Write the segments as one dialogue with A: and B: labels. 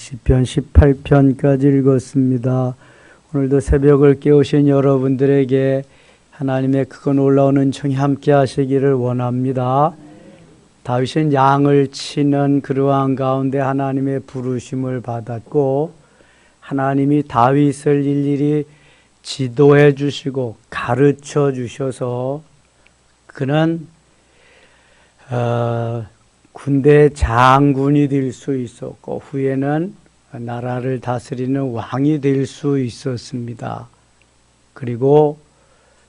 A: 시편 18편까지 읽었습니다. 오늘도 새벽을 깨우신 여러분들에게 하나님의 크고 놀라운 은총이 함께 하시기를 원합니다. 다윗은 양을 치는 그러한 가운데 하나님의 부르심을 받았고, 하나님이 다윗을 일일이 지도해 주시고 가르쳐 주셔서 그는 군대 장군이 될 수 있었고, 후에는 나라를 다스리는 왕이 될 수 있었습니다. 그리고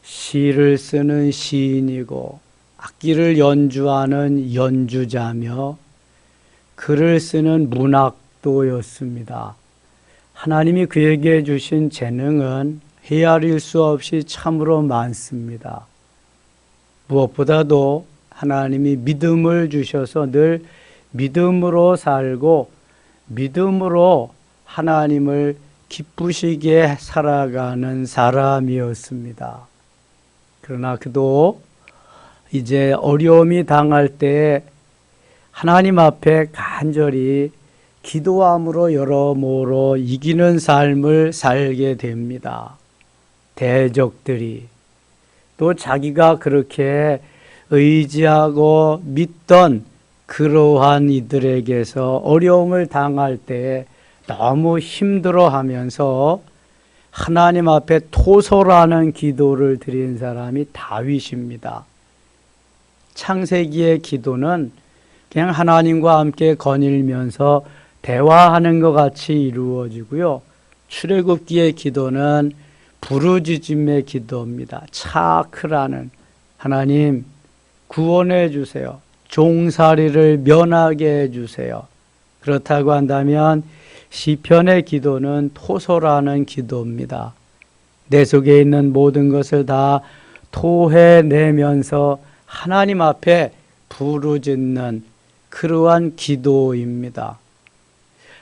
A: 시를 쓰는 시인이고 악기를 연주하는 연주자며 글을 쓰는 문학도였습니다. 하나님이 그에게 주신 재능은 헤아릴 수 없이 참으로 많습니다. 무엇보다도 하나님이 믿음을 주셔서 늘 믿음으로 살고 믿음으로 하나님을 기쁘시게 살아가는 사람이었습니다. 그러나 그도 이제 어려움이 당할 때 하나님 앞에 간절히 기도함으로 여러모로 이기는 삶을 살게 됩니다. 대적들이 또 자기가 그렇게 의지하고 믿던 그러한 이들에게서 어려움을 당할 때 너무 힘들어하면서 하나님 앞에 토설하는 기도를 드린 사람이 다윗입니다. 창세기의 기도는 그냥 하나님과 함께 거닐면서 대화하는 것 같이 이루어지고요. 출애굽기의 기도는 부르짖음의 기도입니다. 차크라는 하나님 구원해 주세요. 종살이를 면하게 해 주세요. 그렇다고 한다면 시편의 기도는 토설하는 기도입니다. 내 속에 있는 모든 것을 다 토해내면서 하나님 앞에 부르짖는 그러한 기도입니다.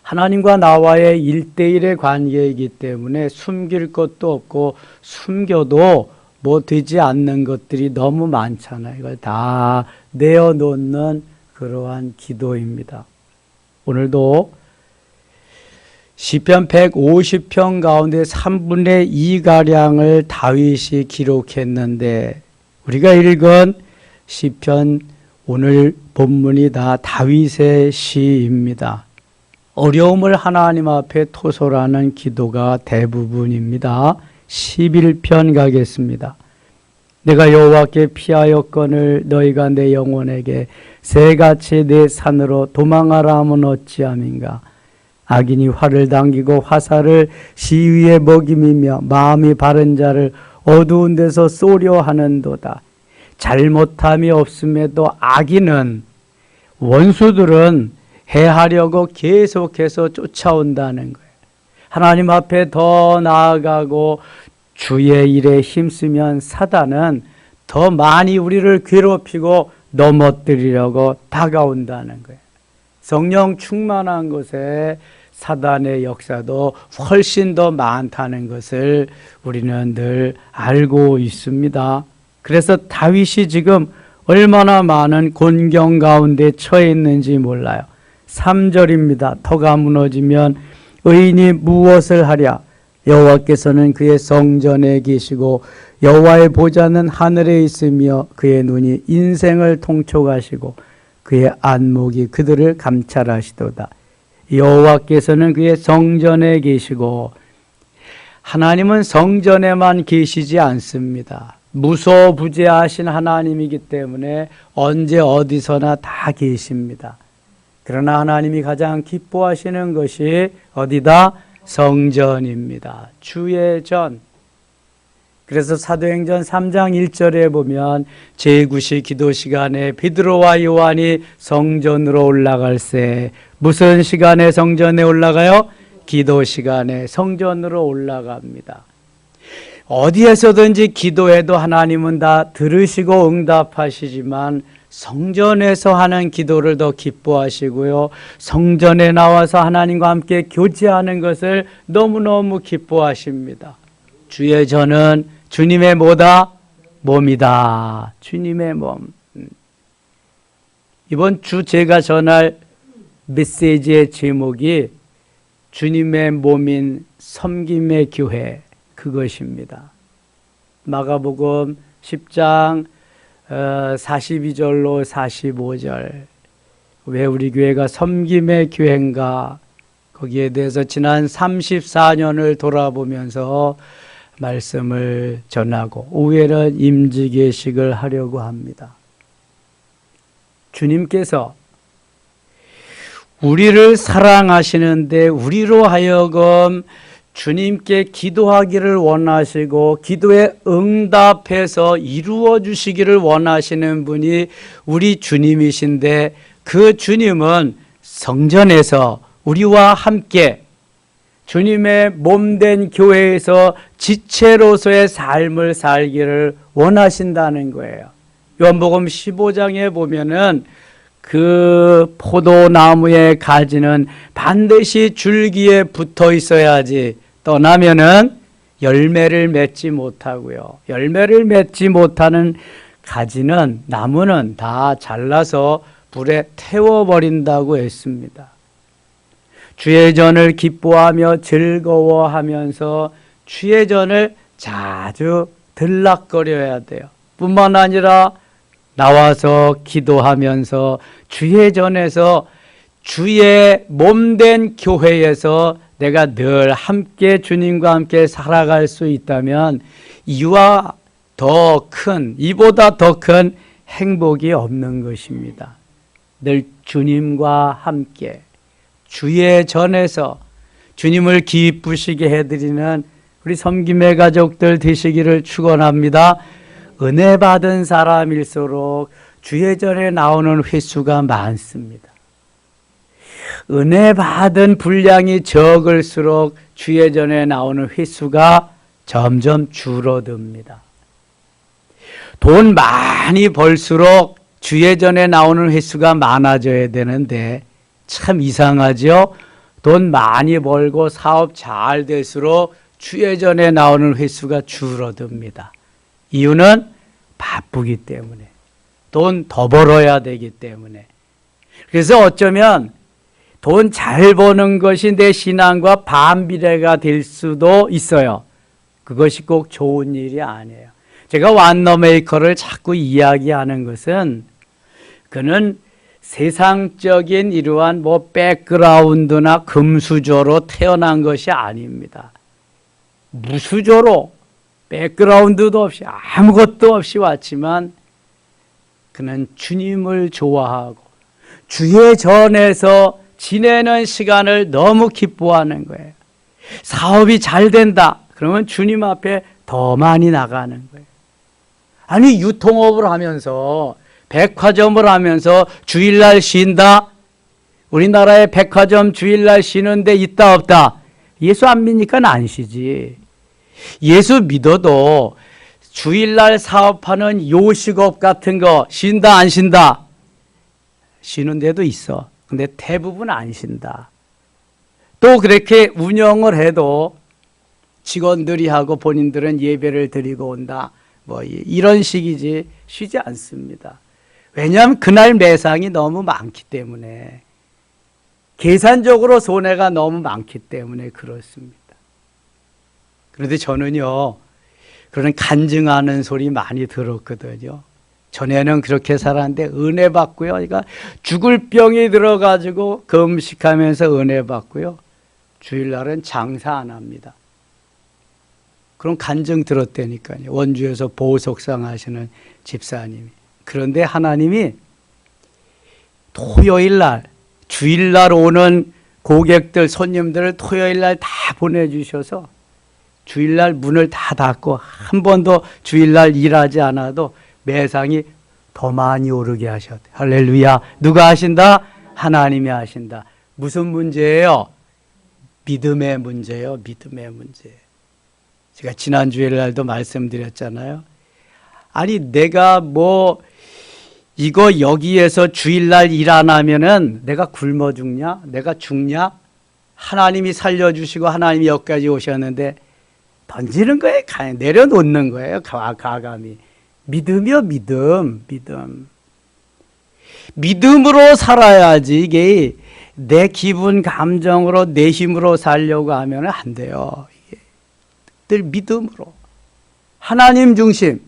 A: 하나님과 나와의 1대1의 관계이기 때문에 숨길 것도 없고 숨겨도 뭐 되지 않는 것들이 너무 많잖아요. 이걸 다 내어놓는 그러한 기도입니다. 오늘도 시편 150편 가운데 3분의 2가량을 다윗이 기록했는데, 우리가 읽은 시편 오늘 본문이 다 다윗의 시입니다. 어려움을 하나님 앞에 토설하는 기도가 대부분입니다. 11편 가겠습니다. 내가 여호와께 피하였거늘 너희가 내 영혼에게 새같이 내 산으로 도망하라 하면 어찌함인가. 악인이 활을 당기고 화살을 시위에 먹임이며 마음이 바른 자를 어두운 데서 쏘려 하는도다. 잘못함이 없음에도 악인은, 원수들은 해하려고 계속해서 쫓아온다는 거예요. 하나님 앞에 더 나아가고 주의 일에 힘쓰면 사단은 더 많이 우리를 괴롭히고 넘어뜨리려고 다가온다는 거예요. 성령 충만한 곳에 사단의 역사도 훨씬 더 많다는 것을 우리는 늘 알고 있습니다. 그래서 다윗이 지금 얼마나 많은 곤경 가운데 처해 있는지 몰라요. 3절입니다. 터가 무너지면 의인이 무엇을 하랴. 여호와께서는 그의 성전에 계시고 여호와의 보좌는 하늘에 있으며 그의 눈이 인생을 통촉하시고 그의 안목이 그들을 감찰하시도다. 여호와께서는 그의 성전에 계시고, 하나님은 성전에만 계시지 않습니다. 무소부재하신 하나님이기 때문에 언제 어디서나 다 계십니다. 그러나 하나님이 가장 기뻐하시는 것이 어디다? 성전입니다. 주의 전. 그래서 사도행전 3장 1절에 보면 제9시 기도 시간에 베드로와 요한이 성전으로 올라갈새. 무슨 시간에 성전에 올라가요? 기도 시간에 성전으로 올라갑니다. 어디에서든지 기도해도 하나님은 다 들으시고 응답하시지만 성전에서 하는 기도를 더 기뻐하시고요. 성전에 나와서 하나님과 함께 교제하는 것을 너무너무 기뻐하십니다. 주의 전은 주님의 뭐다? 몸이다. 주님의 몸. 이번 주 제가 전할 메시지의 제목이 주님의 몸인 섬김의 교회, 그것입니다. 마가복음 10장 42절로 45절, 왜 우리 교회가 섬김의 교회인가, 거기에 대해서 지난 34년을 돌아보면서 말씀을 전하고 오후에는 임지계식을 하려고 합니다. 주님께서 우리를 사랑하시는데 우리로 하여금 주님께 기도하기를 원하시고 기도에 응답해서 이루어 주시기를 원하시는 분이 우리 주님이신데, 그 주님은 성전에서 우리와 함께 주님의 몸된 교회에서 지체로서의 삶을 살기를 원하신다는 거예요. 요한복음 15장에 보면은 그 포도나무의 가지는 반드시 줄기에 붙어 있어야지 떠나면은 열매를 맺지 못하고요. 열매를 맺지 못하는 가지는, 나무는 다 잘라서 불에 태워버린다고 했습니다. 주의 전을 기뻐하며 즐거워하면서 주의 전을 자주 들락거려야 돼요. 뿐만 아니라 나와서 기도하면서 주의 전에서, 주의 몸된 교회에서 내가 늘 함께 주님과 함께 살아갈 수 있다면 이와 더 큰, 이보다 더 큰 행복이 없는 것입니다. 늘 주님과 함께 주의 전에서 주님을 기쁘시게 해드리는 우리 섬김의 가족들 되시기를 축원합니다. 은혜 받은 사람일수록 주의 전에 나오는 횟수가 많습니다. 은혜 받은 분량이 적을수록 주의 전에 나오는 횟수가 점점 줄어듭니다. 돈 많이 벌수록 주의 전에 나오는 횟수가 많아져야 되는데 참 이상하죠? 돈 많이 벌고 사업 잘 될수록 주의 전에 나오는 횟수가 줄어듭니다. 이유는 바쁘기 때문에, 돈 더 벌어야 되기 때문에. 그래서 어쩌면 돈 잘 버는 것이 내 신앙과 반비례가 될 수도 있어요. 그것이 꼭 좋은 일이 아니에요. 제가 완너메이커를 자꾸 이야기하는 것은, 그는 세상적인 이러한 백그라운드나 금수저로 태어난 것이 아닙니다. 무수저로, 백그라운드도 없이 아무것도 없이 왔지만 그는 주님을 좋아하고 주의 전에서 지내는 시간을 너무 기뻐하는 거예요. 사업이 잘 된다 그러면 주님 앞에 더 많이 나가는 거예요. 아니, 유통업을 하면서, 백화점을 하면서 주일날 쉰다? 우리나라에 백화점 주일날 쉬는 데 있다 없다? 예수 안 믿으니까 안 쉬지. 예수 믿어도 주일날 사업하는 요식업 같은 거 쉰다 안 쉰다? 쉬는 데도 있어. 근데 대부분 안 쉰다. 또 그렇게 운영을 해도 직원들이 하고 본인들은 예배를 드리고 온다. 이런 식이지 쉬지 않습니다. 왜냐하면 그날 매상이 너무 많기 때문에, 계산적으로 손해가 너무 많기 때문에 그렇습니다. 그런데 저는요, 그런 간증하는 소리 많이 들었거든요. 전에는 그렇게 살았는데 은혜 받고요. 그러니까 죽을 병이 들어가지고 금식하면서 은혜 받고요. 주일날은 장사 안 합니다. 그런 간증 들었다니까요. 원주에서 보석상 하시는 집사님이. 그런데 하나님이 토요일날, 주일날 오는 고객들, 손님들을 토요일날 다 보내주셔서 주일날 문을 다 닫고 한 번도 주일날 일하지 않아도 매상이 더 많이 오르게 하셨대요. 할렐루야. 누가 하신다? 하나님이 하신다. 무슨 문제예요? 믿음의 문제예요. 믿음의 문제. 제가 지난 주일날도 말씀드렸잖아요. 아니, 내가 이거 여기에서 주일날 일 안 하면은 내가 굶어 죽냐? 내가 죽냐? 하나님이 살려주시고 하나님이 여기까지 오셨는데 던지는 거예요. 내려놓는 거예요. 가감히. 믿음이요, 믿음. 믿음으로 살아야지. 이게 내 기분, 감정으로, 내 힘으로 살려고 하면 안 돼요. 늘 믿음으로. 하나님 중심.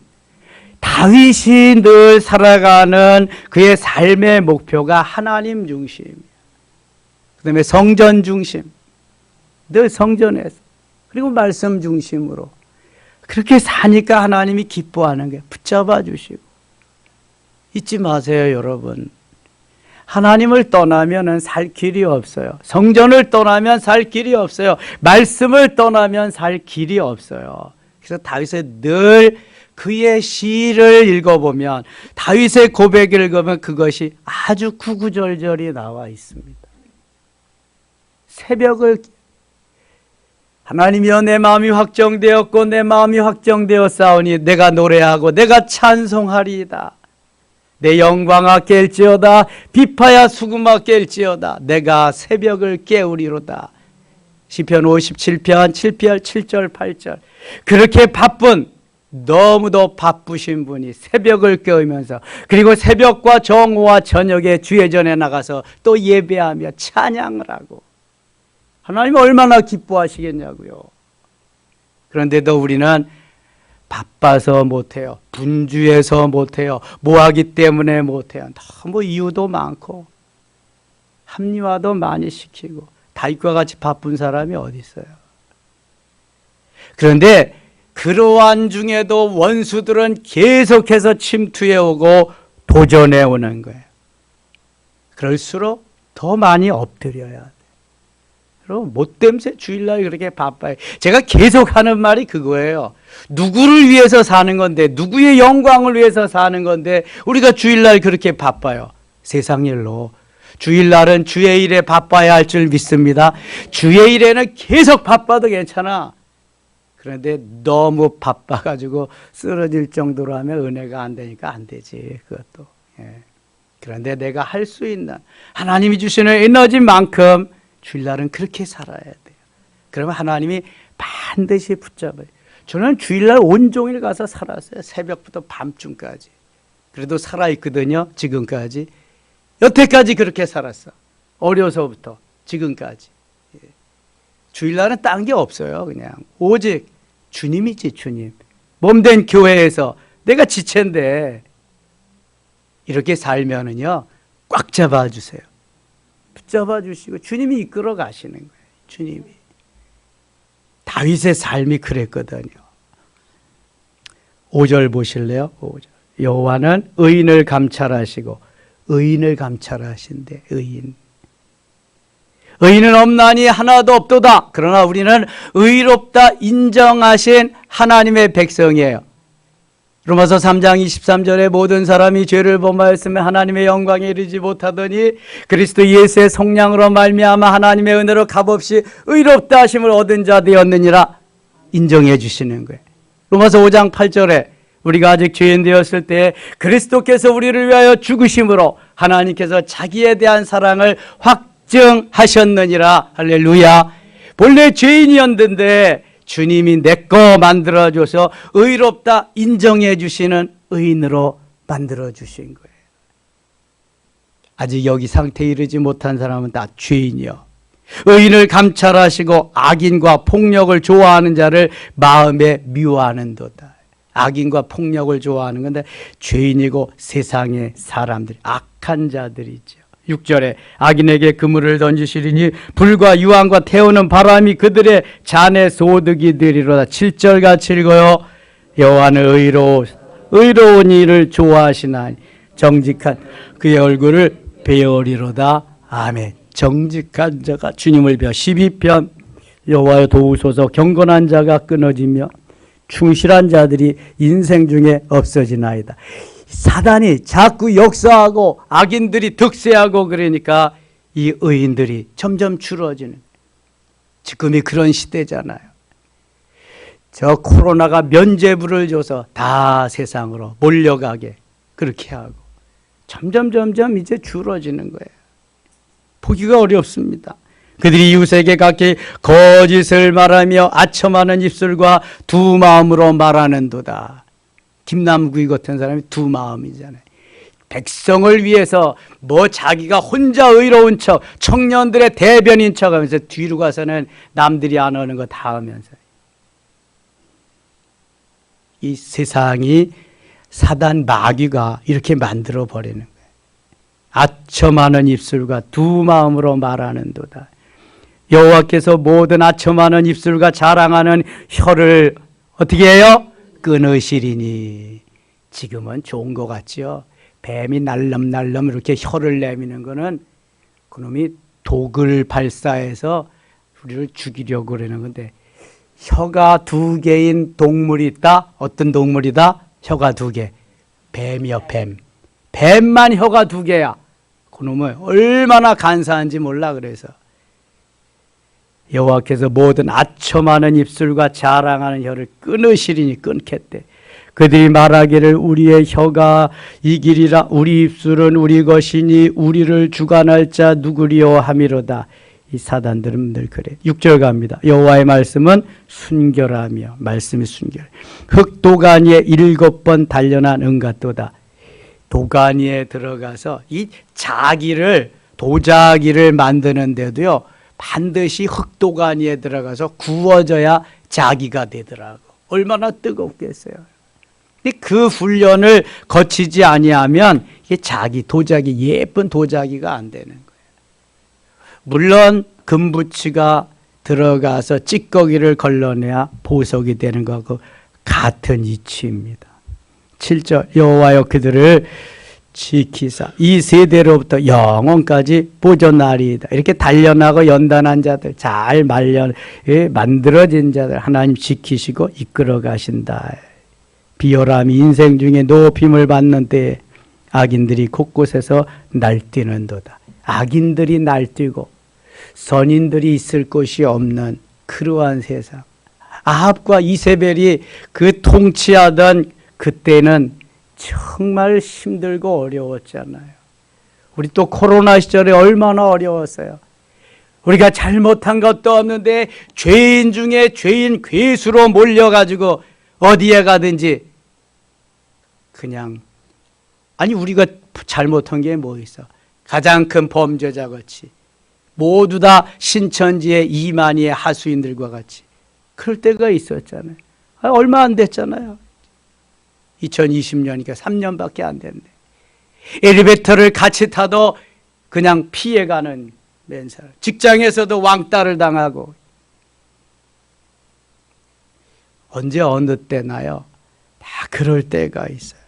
A: 다윗이 늘 살아가는 그의 삶의 목표가 하나님 중심이에요. 그 다음에 성전 중심. 늘 성전에서. 그리고 말씀 중심으로. 그렇게 사니까 하나님이 기뻐하는 거예요. 붙잡아 주시고. 잊지 마세요, 여러분. 하나님을 떠나면 살 길이 없어요. 성전을 떠나면 살 길이 없어요. 말씀을 떠나면 살 길이 없어요. 그래서 다윗의 늘 그의 시를 읽어보면, 다윗의 고백을 읽으면 그것이 아주 구구절절히 나와 있습니다. 새벽을, 하나님이여 내 마음이 확정되었고 내 마음이 확정되었사오니 내가 노래하고 내가 찬송하리이다. 내 영광아 깰지어다. 비파야 수금아 깰지어다. 내가 새벽을 깨우리로다. 시편 57편 7편 7절 8절. 그렇게 바쁜, 너무도 바쁘신 분이 새벽을 깨우면서, 그리고 새벽과 정오와 저녁에 주의 전에 나가서 또 예배하며 찬양을 하고, 하나님 얼마나 기뻐하시겠냐고요. 그런데도 우리는 바빠서 못해요. 분주해서 못해요. 뭐하기 때문에 못해요. 너무 이유도 많고 합리화도 많이 시키고. 다윗과 같이 바쁜 사람이 어디 있어요. 그런데 그러한 중에도 원수들은 계속해서 침투해 오고 도전해 오는 거예요. 그럴수록 더 많이 엎드려야 돼요. 여러분, 뭐 때문에 주일날 그렇게 바빠요? 제가 계속 하는 말이 그거예요. 누구를 위해서 사는 건데, 누구의 영광을 위해서 사는 건데 우리가 주일날 그렇게 바빠요? 세상 일로. 주일날은 주의 일에 바빠야 할 줄 믿습니다. 주의 일에는 계속 바빠도 괜찮아. 그런데 너무 바빠가지고 쓰러질 정도로 하면 은혜가 안 되니까 안 되지, 그것도. 그런데 내가 할 수 있는 하나님이 주시는 에너지만큼 주일날은 그렇게 살아야 돼요. 그러면 하나님이 반드시 붙잡아요. 저는 주일날 온종일 가서 살았어요. 새벽부터 밤중까지. 그래도 살아있거든요, 지금까지. 여태까지 그렇게 살았어. 어려서부터 지금까지. 주일날은 딴 게 없어요. 그냥 오직 주님이지, 주님. 몸된 교회에서 내가 지체인데 이렇게 살면은요, 꽉 잡아주세요. 붙잡아 주시고 주님이 이끌어 가시는 거예요. 주님이. 다윗의 삶이 그랬거든요. 5절 보실래요? 5절. 여호와는 의인을 감찰하시고, 의인을 감찰하신대. 의인은 없나니 하나도 없도다. 그러나 우리는 의롭다 인정하신 하나님의 백성이에요. 로마서 3장 23절에 모든 사람이 죄를 범하였으면 하나님의 영광에 이르지 못하더니 그리스도 예수의 성량으로 말미암아 하나님의 은혜로 값없이 의롭다 하심을 얻은 자 되었느니라 인정해 주시는 거예요. 로마서 5장 8절에 우리가 아직 죄인 되었을 때 그리스도께서 우리를 위하여 죽으심으로 하나님께서 자기에 대한 사랑을 확증하셨느니라. 할렐루야. 본래 죄인이었는데 주님이 내 거 만들어줘서 의롭다 인정해 주시는 의인으로 만들어 주신 거예요. 아직 여기 상태에 이르지 못한 사람은 다 죄인이요. 의인을 감찰하시고 악인과 폭력을 좋아하는 자를 마음에 미워하는도다. 악인과 폭력을 좋아하는 건데 죄인이고 세상의 사람들, 악한 자들이죠. 6절에 악인에게 그물을 던지시리니 불과 유황과 태우는 바람이 그들의 잔에 소득이 되리로다. 7절 같이 읽어요. 여호와는 의로운 일을 좋아하시나니 정직한 그의 얼굴을 배우리로다. 아멘. 정직한 자가 주님을 배워. 12편 여호와여 도우소서. 경건한 자가 끊어지며 충실한 자들이 인생 중에 없어지나이다. 사단이 자꾸 역사하고 악인들이 득세하고 그러니까 이 의인들이 점점 줄어지는, 지금이 그런 시대잖아요. 저 코로나가 면죄부를 줘서 다 세상으로 몰려가게 그렇게 하고 점점 이제 줄어지는 거예요. 보기가 어렵습니다. 그들이 이웃에게 각기 거짓을 말하며 아첨하는 입술과 두 마음으로 말하는도다. 김남국이 같은 사람이 두 마음이잖아요. 백성을 위해서 뭐 자기가 혼자 의로운 척, 청년들의 대변인 척 하면서 뒤로 가서는 남들이 안 오는 거 다 하면서. 이 세상이 사단 마귀가 이렇게 만들어 버리는 거예요. 아첨하는 입술과 두 마음으로 말하는도다. 여호와께서 모든 아첨하는 입술과 자랑하는 혀를 어떻게 해요? 끊으시리니. 지금은 좋은 것 같죠. 뱀이 날름날름 이렇게 혀를 내미는 거는 그놈이 독을 발사해서 우리를 죽이려고 그러는 건데, 혀가 두 개인 동물이 있다. 어떤 동물이다? 혀가 두 개. 뱀이요, 뱀. 뱀만 혀가 두 개야. 그놈은 얼마나 간사한지 몰라. 그래서 여호와께서 모든 아첨하는 입술과 자랑하는 혀를 끊으시리니. 끊겠대. 그들이 말하기를 우리의 혀가 이기리라. 우리 입술은 우리 것이니 우리를 주관할 자 누구리요 하미로다. 이 사단들은 늘 그래. 6절 갑니다. 여호와의 말씀은 순결하며. 말씀이 순결. 흙도가니에 7번 단련한 은같도다. 도가니에 들어가서 이 자기를, 도자기를 만드는데도요, 반드시 흙도가니에 들어가서 구워져야 자기가 되더라고. 얼마나 뜨겁겠어요. 근데 그 훈련을 거치지 아니하면 이게 자기, 도자기, 예쁜 도자기가 안 되는 거예요. 물론 금붙이가 들어가서 찌꺼기를 걸러내야 보석이 되는 것과 같은 이치입니다. 7절 여호와여 그들을 지키사 이 세대로부터 영원까지 보존하리이다. 이렇게 단련하고 연단한 자들, 잘 만들어진 자들 하나님 지키시고 이끌어 가신다. 비열함이 인생 중에 높임을 받는 때에 악인들이 곳곳에서 날뛰는도다. 악인들이 날뛰고 선인들이 있을 곳이 없는 그러한 세상. 아합과 이세벨이 그 통치하던 그때는 정말 힘들고 어려웠잖아요. 우리 또 코로나 시절에 얼마나 어려웠어요. 우리가 잘못한 것도 없는데 죄인 중에 죄인 괴수로 몰려가지고 어디에 가든지 그냥, 아니 우리가 잘못한 게 뭐 있어. 가장 큰 범죄자 같이 모두 다 신천지의 이만희의 하수인들과 같이 그럴 때가 있었잖아요. 얼마 안 됐잖아요. 2020년이니까 3년밖에 안 됐는데 엘리베이터를 같이 타도 그냥 피해가는 맨살, 직장에서도 왕따를 당하고. 언제 어느 때나요? 다 그럴 때가 있어요.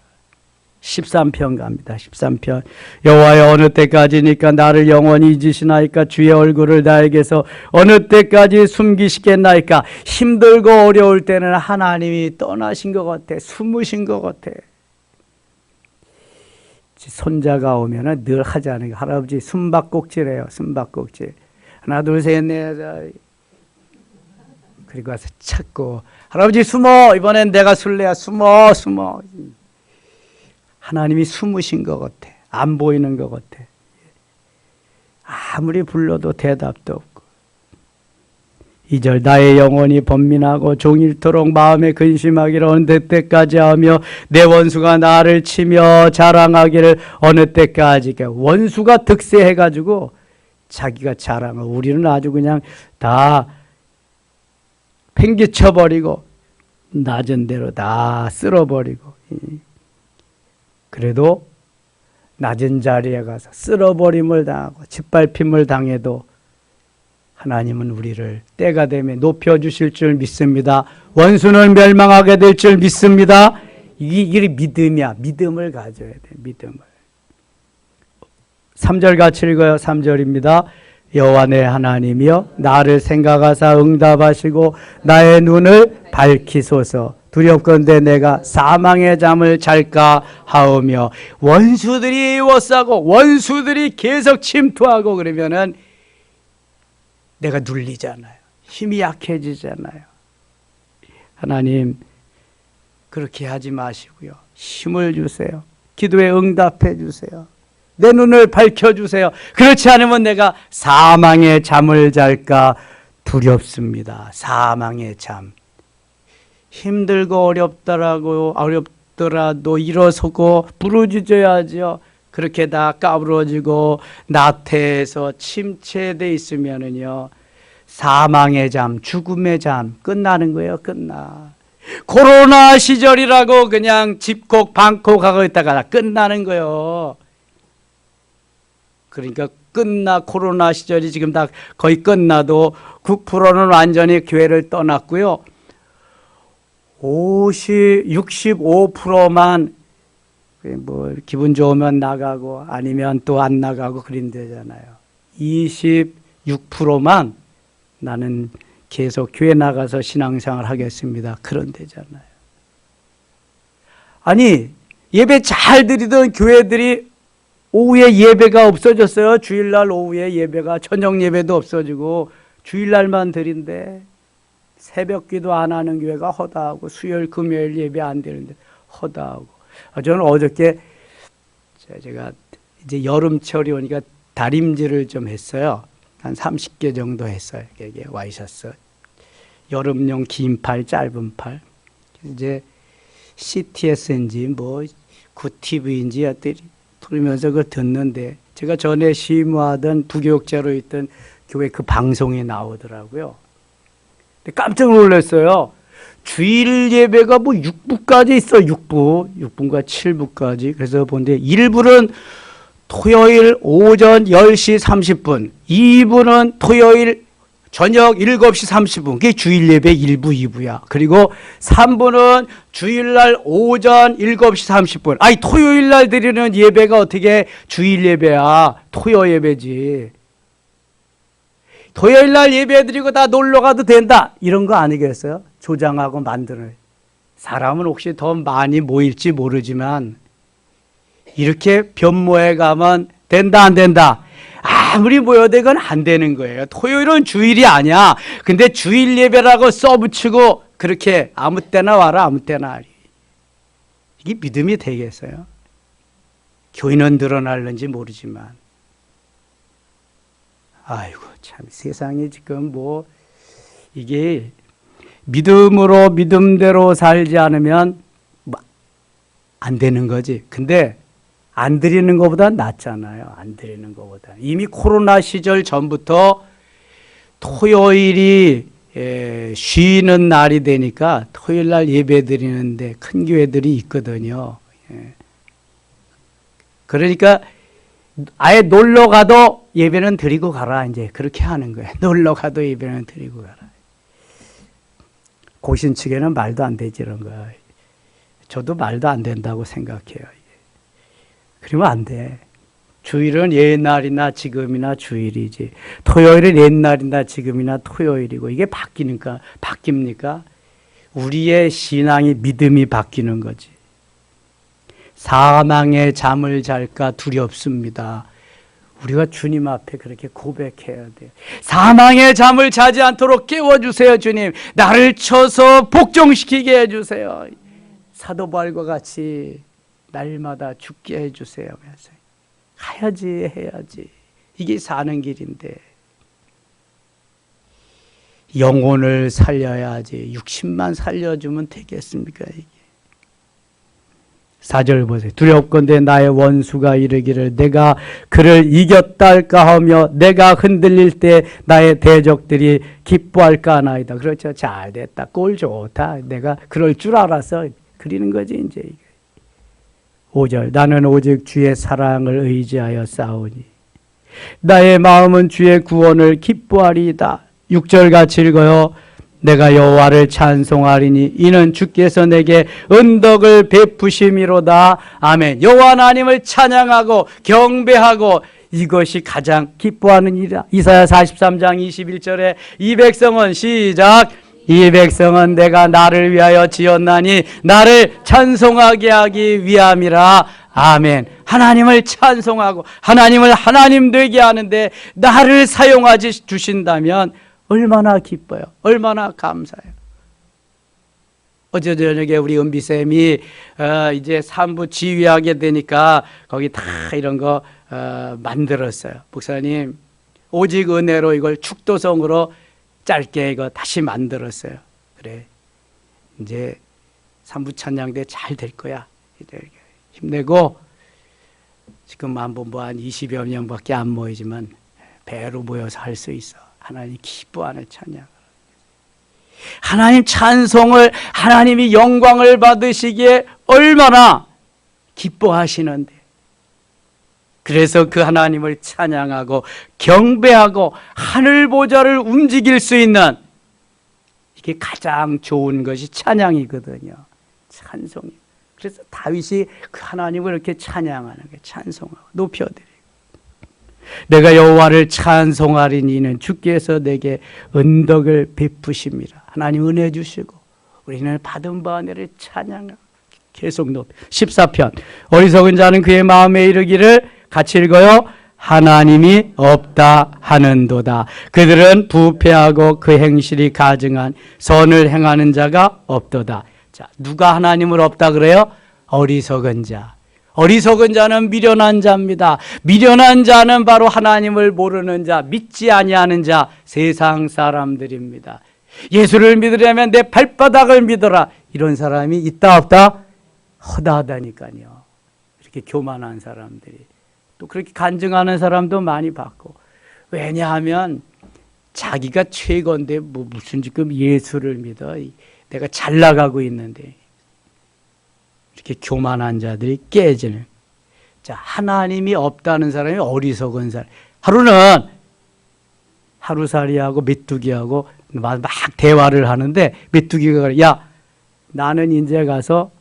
A: 13편 갑니다. 13편 여호와여 어느 때까지니까 나를 영원히 잊으시나이까. 주의 얼굴을 나에게서 어느 때까지 숨기시겠나이까. 힘들고 어려울 때는 하나님이 떠나신 것 같아. 숨으신 것 같아. 손자가 오면 늘 하자는 거, 할아버지 숨바꼭질해요. 숨바꼭질. 하나 둘 셋 넷. 그리고 와서 찾고 할아버지 숨어. 이번엔 내가 술래야. 숨어. 하나님이 숨으신 것 같아. 안 보이는 것 같아. 아무리 불러도 대답도 없고. 2절 나의 영혼이 번민하고 종일토록 마음에 근심하기를 어느 때까지 하며 내 원수가 나를 치며 자랑하기를 어느 때까지. 원수가 득세해가지고 자기가 자랑하고 우리는 아주 그냥 다 팽개쳐버리고 낮은 대로 다 쓸어버리고. 그래도 낮은 자리에 가서 쓸어버림을 당하고 짓밟힘을 당해도 하나님은 우리를 때가 되면 높여주실 줄 믿습니다. 원수는 멸망하게 될 줄 믿습니다. 이게 믿음이야. 믿음을 가져야 돼. 믿음을. 3절 같이 읽어요. 3절입니다. 여호와 내 하나님이여 나를 생각하사 응답하시고 나의 눈을 밝히소서. 두렵건대 내가 사망의 잠을 잘까 하오며. 원수들이 에워싸고 원수들이 계속 침투하고 그러면은 내가 눌리잖아요. 힘이 약해지잖아요. 하나님 그렇게 하지 마시고요. 힘을 주세요. 기도에 응답해 주세요. 내 눈을 밝혀주세요. 그렇지 않으면 내가 사망의 잠을 잘까 두렵습니다. 사망의 잠. 힘들고 어렵더라도 일어서고 부르짖어야죠. 그렇게 다 까부러지고 나태해서 침체돼 있으면은요, 사망의 잠, 죽음의 잠 끝나는 거예요. 끝나. 코로나 시절이라고 그냥 집콕 방콕하고 있다가 끝나는 거예요. 그러니까 코로나 시절이 지금 다 거의 끝나도 9%는 완전히 교회를 떠났고요. 65%만 뭐 기분 좋으면 나가고 아니면 또 안 나가고 그런 데잖아요. 26%만 나는 계속 교회 나가서 신앙생활 하겠습니다. 그런 데잖아요. 아니, 예배 잘 드리던 교회들이 오후에 예배가 없어졌어요. 주일날 오후에 예배가, 저녁 예배도 없어지고 주일날만 드린데 새벽 기도 안 하는 교회가 허다하고 수요일 금요일 예배 안 드리는데 허다하고. 저는 어저께 제가 이제 여름철이 오니까 다림질을 좀 했어요. 한 30개 정도 했어요. 이게 와이셔츠. 여름용 긴 팔, 짧은 팔. 이제 CTS인지 뭐 구티브인지 부르면서 그걸 듣는데, 제가 전에 심우하던 부교육자로 있던 교회 그 방송에 나오더라고요. 근데 깜짝 놀랐어요. 주일 예배가 뭐 6부까지 있어. 6부인가 7부까지. 그래서 본데 1부는 토요일 오전 10시 30분, 2부는 토요일 저녁 7시 30분. 그게 주일 예배 1부, 2부야. 그리고 3부는 주일날 오전 7시 30분. 아니, 토요일날 드리는 예배가 어떻게 주일 예배야. 토요 예배지. 토요일날 예배 드리고 다 놀러 가도 된다. 이런 거 아니겠어요? 조장하고 만드는. 사람은 혹시 더 많이 모일지 모르지만 이렇게 변모해 가면 된다, 안 된다? 아무리 모여도 이건 안 되는 거예요. 토요일은 주일이 아니야. 근데 주일 예배라고 써붙이고 그렇게 아무 때나 와라, 아무 때나 하리. 이게 믿음이 되겠어요? 교인은 늘어날는지 모르지만. 아이고, 참 세상이 지금 뭐 이게 믿음으로 믿음대로 살지 않으면 뭐 안 되는 거지. 근데 안 드리는 것보다 낫잖아요. 안 드리는 것보다. 이미 코로나 시절 전부터 토요일이 쉬는 날이 되니까 토요일 날 예배 드리는데 큰 교회들이 있거든요. 그러니까 아예 놀러 가도 예배는 드리고 가라. 이제 그렇게 하는 거예요. 놀러 가도 예배는 드리고 가라. 고신 측에는 말도 안 되지, 이런 거. 저도 말도 안 된다고 생각해요. 그러면 안 돼. 주일은 옛날이나 지금이나 주일이지. 토요일은 옛날이나 지금이나 토요일이고, 이게 바뀝니까? 우리의 신앙이 믿음이 바뀌는 거지. 사망의 잠을 잘까 두렵습니다. 우리가 주님 앞에 그렇게 고백해야 돼요. 사망의 잠을 자지 않도록 깨워주세요, 주님. 나를 쳐서 복종시키게 해주세요. 사도 바울과 같이 날마다 죽게 해주세요. 해야지. 이게 사는 길인데. 영혼을 살려야지. 육신만 살려주면 되겠습니까? 이게. 4절 보세요. 두렵건대 나의 원수가 이르기를 내가 그를 이겼다 할까 하며 내가 흔들릴 때 나의 대적들이 기뻐할까 하나이다. 그렇죠. 잘 됐다. 꼴 좋다. 내가 그럴 줄 알아서 그리는 거지 이제. 5절 나는 오직 주의 사랑을 의지하여 싸우니 나의 마음은 주의 구원을 기뻐하리이다. 6절 같이 읽어요. 내가 여호와를 찬송하리니 이는 주께서 내게 은덕을 베푸심이로다. 아멘. 여호와 하나님을 찬양하고 경배하고 이것이 가장 기뻐하는 일이다. 이사야 43장 21절에 이 백성은 시작. 이 백성은 내가 나를 위하여 지었나니 나를 찬송하게 하기 위함이라. 아멘. 하나님을 찬송하고 하나님을 하나님 되게 하는데 나를 사용하지 주신다면 얼마나 기뻐요. 얼마나 감사해요. 어제 저녁에 우리 은비쌤이 이제 산부 지휘하게 되니까 거기 다 이런 거 만들었어요. 목사님 오직 은혜로 이걸 축도성으로 짧게 이거 다시 만들었어요. 그래 이제 산부 찬양대 잘 될 거야. 힘내고 지금 한 20여 명밖에 안 모이지만 배로 모여서 할 수 있어. 하나님 기뻐하는 찬양. 하나님 찬송을, 하나님이 영광을 받으시기에 얼마나 기뻐하시는데, 그래서 그 하나님을 찬양하고 경배하고 하늘 보좌를 움직일 수 있는, 이게 가장 좋은 것이 찬양이거든요. 찬송이. 그래서 다윗이 그 하나님을 이렇게 찬양하는 게, 찬송하고 높여드리고, 내가 여호와를 찬송하리니 이는 주께서 내게 은덕을 베푸심이라. 하나님 은혜 주시고 우리는 받은 바 은혜를 찬양하고 계속 높여. 14편. 어리석은 자는 그의 마음에 이르기를, 같이 읽어요. 하나님이 없다 하는도다. 그들은 부패하고 그 행실이 가증한 선을 행하는 자가 없도다. 자, 누가 하나님을 없다 그래요? 어리석은 자. 어리석은 자는 미련한 자입니다. 미련한 자는 바로 하나님을 모르는 자, 믿지 아니하는 자, 세상 사람들입니다. 예수를 믿으려면 내 발바닥을 믿어라. 이런 사람이 있다 없다? 허다하다니까요. 이렇게 교만한 사람들이. 또 그렇게 간증하는 사람도 많이 봤고. 왜냐하면 자기가 최고인데 무슨 지금 예수를 믿어. 내가 잘 나가고 있는데. 이렇게 교만한 자들이 깨지는. 자, 하나님이 없다는 사람이 어리석은 사람. 하루는 하루살이하고 메뚜기하고 막 대화를 하는데, 메뚜기가 그래, 야, 나는 이제 가서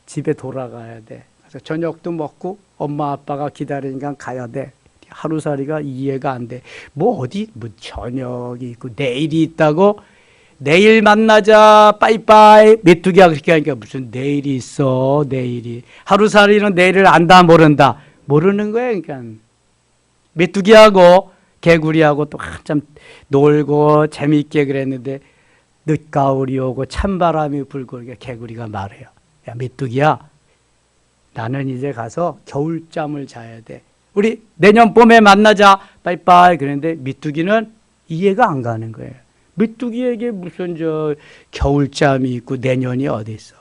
A: 집에 돌아가야 돼. 그래서 저녁도 먹고 엄마 아빠가 기다리니까 가야 돼. 하루살이가 이해가 안 돼. 어디 저녁이 있고 내일이 있다고? 내일 만나자, 빠이빠이. 메뚜기가 그렇게 하니까, 무슨 내일이 있어, 내일이. 하루살이는 내일을 안다 모른다. 모르는 거예요. 그러니까 메뚜기하고 개구리하고 또 한참 놀고 재미있게 그랬는데, 늦가을이 오고 찬바람이 불고, 그러니까 개구리가 말해요. 야, 메뚜기야, 나는 이제 가서 겨울잠을 자야 돼. 우리 내년 봄에 만나자, 빠이빠이. 그랬는데 메뚜기는 이해가 안 가는 거예요. 메뚜기에게 무슨 겨울잠이 있고 내년이 어디 있어.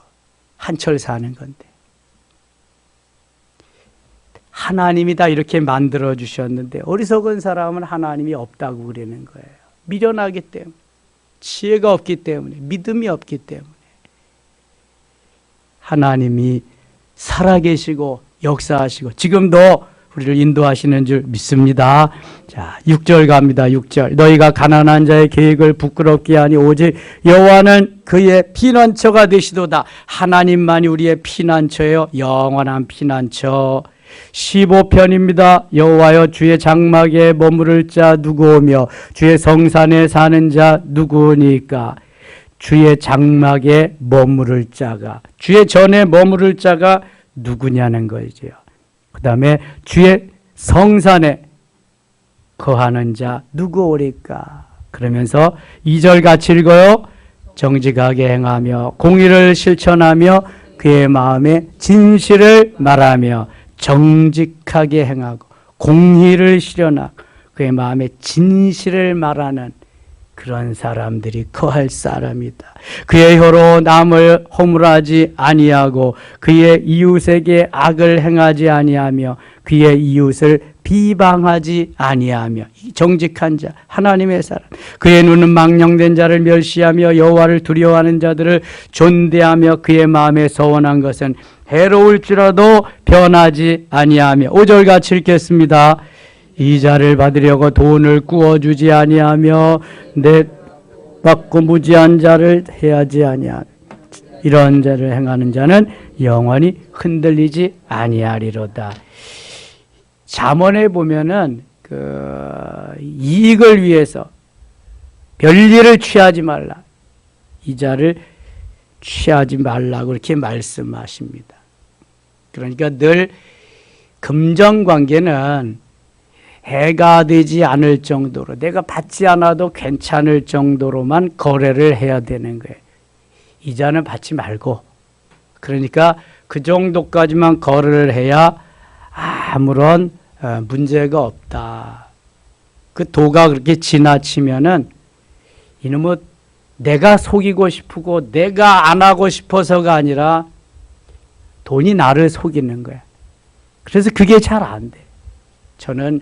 A: 한철 사는 건데. 하나님이 다 이렇게 만들어 주셨는데, 어리석은 사람은 하나님이 없다고 그러는 거예요. 미련하기 때문에, 지혜가 없기 때문에, 믿음이 없기 때문에. 하나님이 살아계시고 역사하시고 지금도 우리를 인도하시는 줄 믿습니다. 자, 6절 갑니다. 6절. 너희가 가난한 자의 계획을 부끄럽게 하니 오직 여호와는 그의 피난처가 되시도다. 하나님만이 우리의 피난처예요. 영원한 피난처. 15편입니다. 여호와여, 주의 장막에 머무를 자 누구오며 주의 성산에 사는 자 누구니까? 주의 장막에 머무를 자가, 주의 전에 머무를 자가 누구냐는 거죠. 그 다음에 주의 성산에 거하는 자 누구 오리까? 그러면서 2절 같이 읽어요. 정직하게 행하며 공의를 실천하며 그의 마음에 진실을 말하며, 정직하게 행하고 공의를 실현하고 그의 마음에 진실을 말하는 그런 사람들이 거할 사람이다. 그의 혀로 남을 허물하지 아니하고 그의 이웃에게 악을 행하지 아니하며 그의 이웃을 비방하지 아니하며, 정직한 자, 하나님의 사람. 그의 눈은 망령된 자를 멸시하며 여호와를 두려워하는 자들을 존대하며 그의 마음에 서원한 것은 해로울지라도 변하지 아니하며. 5절 같이 읽겠습니다. 이자를 받으려고 돈을 구워주지 아니하며 내 받고 무지한 자를 해하지 아니하며 이런 자를 행하는 자는 영원히 흔들리지 아니하리로다. 잠언에 보면은 이익을 위해서 별일을 취하지 말라, 이자를 취하지 말라고 이렇게 말씀하십니다. 그러니까 늘 금전관계는 해가 되지 않을 정도로, 내가 받지 않아도 괜찮을 정도로만 거래를 해야 되는 거예요. 이자는 받지 말고, 그러니까 그 정도까지만 거래를 해야 아무런 문제가 없다. 그 도가 그렇게 지나치면은 이놈은 내가 속이고 싶고 내가 안 하고 싶어서가 아니라 돈이 나를 속이는 거야. 그래서 그게 잘 안 돼. 저는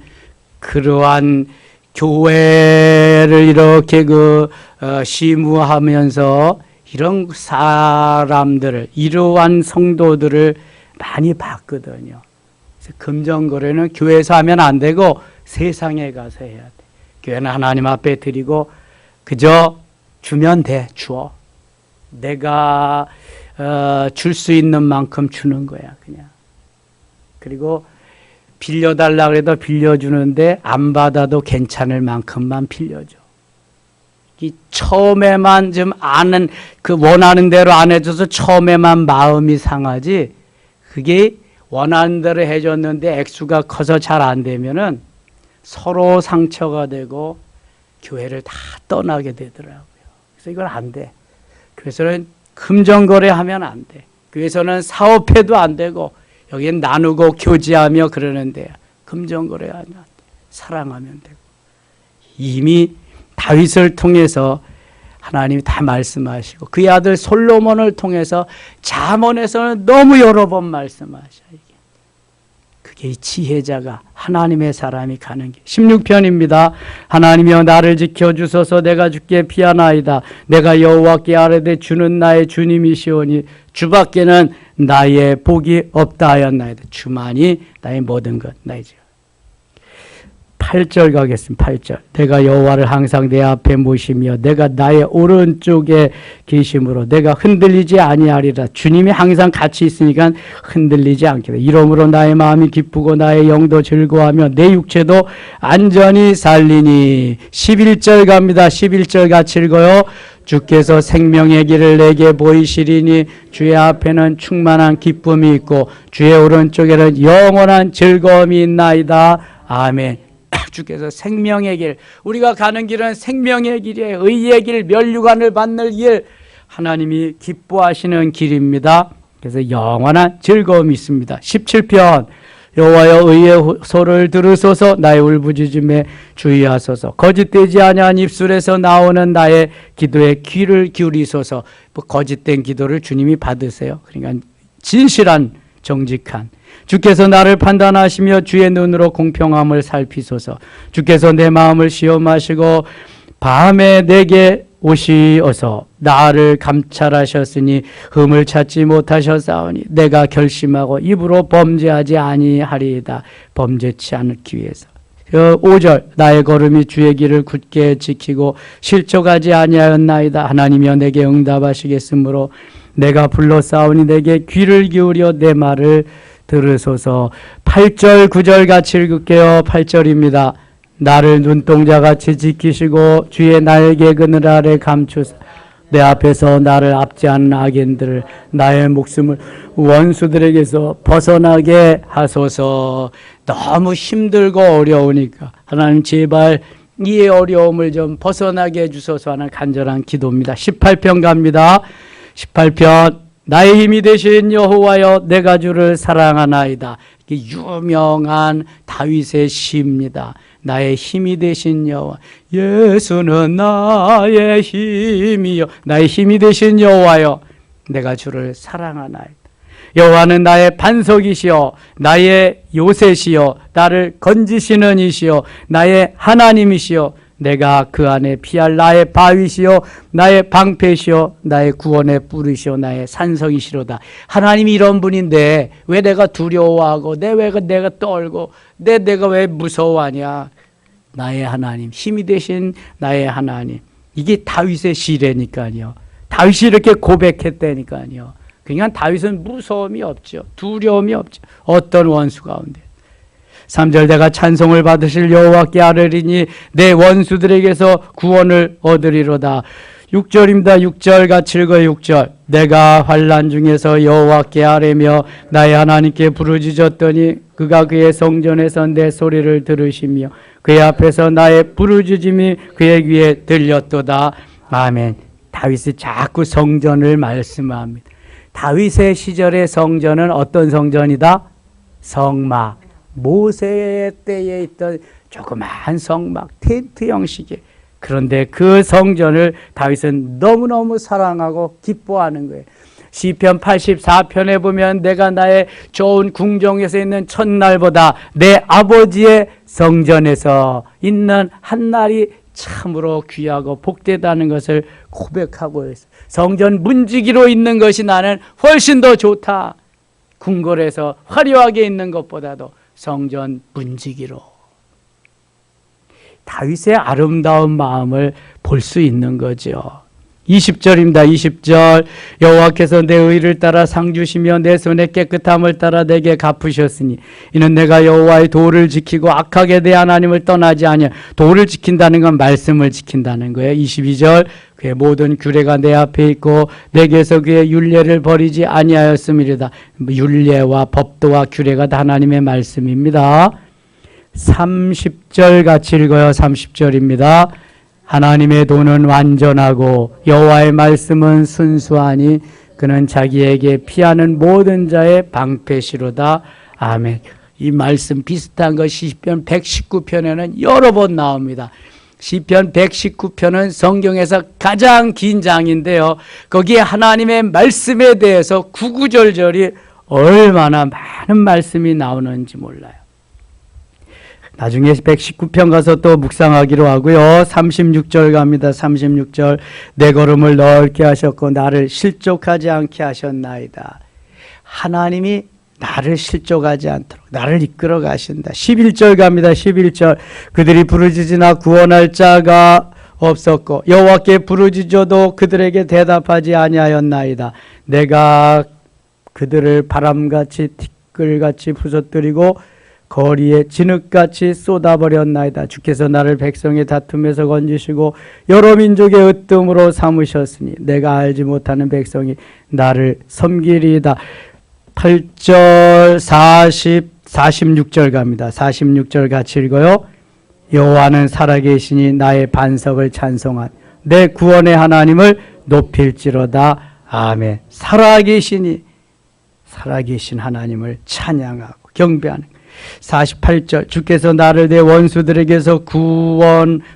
A: 그러한 교회를 이렇게 시무하면서 이런 사람들을, 이러한 성도들을 많이 봤거든요. 그래서 금전거래는 교회에서 하면 안 되고 세상에 가서 해야 돼. 교회는 하나님 앞에 드리고 그저 주면 돼. 주어. 내가 줄 수 있는 만큼 주는 거야, 그냥. 그리고 빌려달라 그래도 빌려주는데 안 받아도 괜찮을 만큼만 빌려줘. 이 처음에만 좀 아는, 원하는 대로 안 해줘서 처음에만 마음이 상하지, 그게 원하는 대로 해줬는데 액수가 커서 잘 안 되면은 서로 상처가 되고 교회를 다 떠나게 되더라고요. 그래서 이건 안 돼. 그래서는 금전거래하면 안 돼. 그래서는 사업해도 안 되고 여기엔 나누고 교제하며 그러는데 금전거래하면 안 돼. 사랑하면 되고. 이미 다윗을 통해서 하나님이 다 말씀하시고 그의 아들 솔로몬을 통해서 잠언에서는 너무 여러 번 말씀하셔. 그게 이 지혜자가 하나님의 사람이 가는 길. 16편입니다. 하나님이여 나를 지켜주소서. 내가 주께 피하나이다. 내가 여호와께 아뢰되 주는 나의 주님이시오니 주밖에는 나의 복이 없다 하였나이다. 주만이 나의 모든 것 나이죠. 8절 가겠습니다. 8절. 내가 여호와를 항상 내 앞에 모시며 내가 나의 오른쪽에 계심으로 내가 흔들리지 아니하리라. 주님이 항상 같이 있으니까 흔들리지 않게 돼. 이러므로 나의 마음이 기쁘고 나의 영도 즐거워하며 내 육체도 안전히 살리니. 11절 갑니다. 11절 같이 읽어요. 주께서 생명의 길을 내게 보이시리니 주의 앞에는 충만한 기쁨이 있고 주의 오른쪽에는 영원한 즐거움이 있나이다. 아멘. 주께서 생명의 길, 우리가 가는 길은 생명의 길이에요. 의의 길, 면류관을 받는 길, 하나님이 기뻐하시는 길입니다. 그래서 영원한 즐거움이 있습니다. 17편. 여호와여 의의 소를 들으소서. 나의 울부짖음에 주의하소서. 거짓되지 아니한 입술에서 나오는 나의 기도에 귀를 기울이소서. 거짓된 기도를 주님이 받으세요. 그러니까 진실한, 정직한. 주께서 나를 판단하시며 주의 눈으로 공평함을 살피소서. 주께서 내 마음을 시험하시고 밤에 내게 오시어서 나를 감찰하셨으니 흠을 찾지 못하셨사오니 내가 결심하고 입으로 범죄하지 아니하리이다. 범죄치 않기 위해서. 5절. 나의 걸음이 주의 길을 굳게 지키고 실족하지 아니하였나이다. 하나님이여 내게 응답하시겠으므로 내가 불러싸우니 내게 귀를 기울여 내 말을 들으소서. 8절 9절 같이 읽을게요. 8절입니다. 나를 눈동자같이 지키시고 주의 날개 그늘 아래 감추사 내 앞에서 나를 압제하는 악인들을 나의 목숨을 원수들에게서 벗어나게 하소서. 너무 힘들고 어려우니까 하나님 제발 이 어려움을 좀 벗어나게 해주소서 하는 간절한 기도입니다. 18편 갑니다. 18편. 나의 힘이 되신 여호와여 내가 주를 사랑하나이다. 이게 유명한 다윗의 시입니다. 나의 힘이 되신 여호와. 예수는 나의 힘이요. 나의 힘이 되신 여호와여 내가 주를 사랑하나이다. 여호와는 나의 반석이시여 나의 요새시여 나를 건지시는 이시여 나의 하나님이시여 내가 그 안에 피할 나의 바위시여 나의 방패시여 나의 구원의 뿌리시여 나의 산성이시로다. 하나님이 이런 분인데 왜 내가 두려워하고 왜 내가 떨고 내가 왜 무서워하냐. 나의 하나님, 힘이 되신 나의 하나님. 이게 다윗의 시래니까요. 다윗이 이렇게 고백했다니까요. 그러니까 다윗은 무서움이 없죠. 두려움이 없죠. 어떤 원수 가운데. 3절. 내가 찬송을 받으실 여호와께 아뢰리니 내 원수들에게서 구원을 얻으리로다. 6절입니다. 6절 같이 읽어요. 6절. 내가 환난 중에서 여호와께 아뢰며 나의 하나님께 부르짖었더니 그가 그의 성전에서 내 소리를 들으시며 그의 앞에서 나의 부르짖음이 그의 귀에 들렸도다. 아멘. 다윗이 자꾸 성전을 말씀합니다. 다윗의 시절의 성전은 어떤 성전이다? 성막. 모세 때에 있던 조그마한 성막, 텐트 형식의. 그런데 그 성전을 다윗은 너무너무 사랑하고 기뻐하는 거예요. 시편 84편에 보면 내가 나의 좋은 궁정에서 있는 첫날보다 내 아버지의 성전에서 있는 한날이 참으로 귀하고 복되다는 것을 고백하고 있어요. 성전 문지기로 있는 것이 나는 훨씬 더 좋다. 궁궐에서 화려하게 있는 것보다도 성전 문지기로. 다윗의 아름다운 마음을 볼 수 있는 거죠. 20절입니다. 20절 여호와께서 내 의를 따라 상 주시며 내 손의 깨끗함을 따라 내게 갚으셨으니 이는 내가 여호와의 도를 지키고 악하게 내 하나님을 떠나지 아니하. 도를 지킨다는 건 말씀을 지킨다는 거예요. 22절 그의 모든 규례가 내 앞에 있고 내게서 그의 율례를 버리지 아니하였음이로다. 율례와 법도와 규례가 다 하나님의 말씀입니다. 30절 같이 읽어요. 30절입니다. 하나님의 도는 완전하고 여호와의 말씀은 순수하니 그는 자기에게 피하는 모든 자의 방패시로다. 아멘. 이 말씀 비슷한 것 시편 119편에는 여러 번 나옵니다. 시편 119편은 성경에서 가장 긴 장인데요. 거기에 하나님의 말씀에 대해서 구구절절이 얼마나 많은 말씀이 나오는지 몰라요. 나중에 119편 가서 또 묵상하기로 하고요. 36절 갑니다. 36절 내 걸음을 넓게 하셨고 나를 실족하지 않게 하셨나이다. 하나님이 나를 실족하지 않도록 나를 이끌어 가신다. 11절 갑니다. 11절 그들이 부르짖으나 구원할 자가 없었고 여호와께 부르짖어도 그들에게 대답하지 아니하였나이다. 내가 그들을 바람같이 티끌같이 부서뜨리고 거리에 진흙같이 쏟아버렸나이다. 주께서 나를 백성의 다툼에서 건지시고 여러 민족의 으뜸으로 삼으셨으니 내가 알지 못하는 백성이 나를 섬기리이다. 8절 46절 갑니다. 46절 같이 읽어요. 여호와는 살아계시니 나의 반석을 찬송한 내 구원의 하나님을 높일지로다. 아멘. 살아계신 하나님을 찬양하고 경배하는 48절 주께서 나를 내 원수들에게서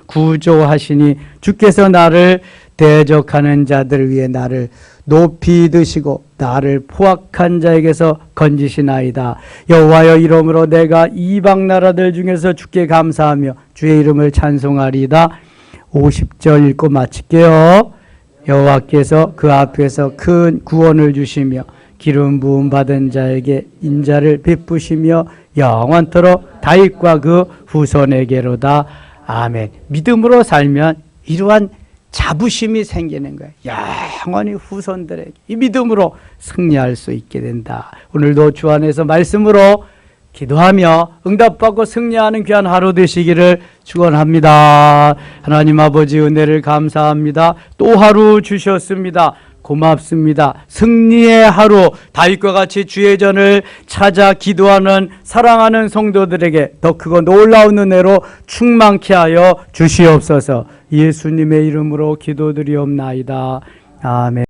A: 구조하시니 주께서 나를 대적하는 자들 위해 나를 높이 드시고 나를 포악한 자에게서 건지시나이다. 여호와여 이름으로 내가 이방 나라들 중에서 주께 감사하며 주의 이름을 찬송하리이다. 50절 읽고 마칠게요. 여호와께서 그 앞에서 큰 구원을 주시며 기름 부음 받은 자에게 인자를 베푸시며 영원토록 다윗과 그 후손에게로다. 아멘. 믿음으로 살면 이러한 자부심이 생기는 거예요. 영원히 후손들에게 이 믿음으로 승리할 수 있게 된다. 오늘도 주 안에서 말씀으로 기도하며 응답받고 승리하는 귀한 하루 되시기를 축원합니다. 하나님 아버지 은혜를 감사합니다. 또 하루 주셨습니다. 고맙습니다. 승리의 하루 다윗과 같이 주의 전을 찾아 기도하는 사랑하는 성도들에게 더 크고 놀라운 은혜로 충만케 하여 주시옵소서. 예수님의 이름으로 기도드리옵나이다. 아멘.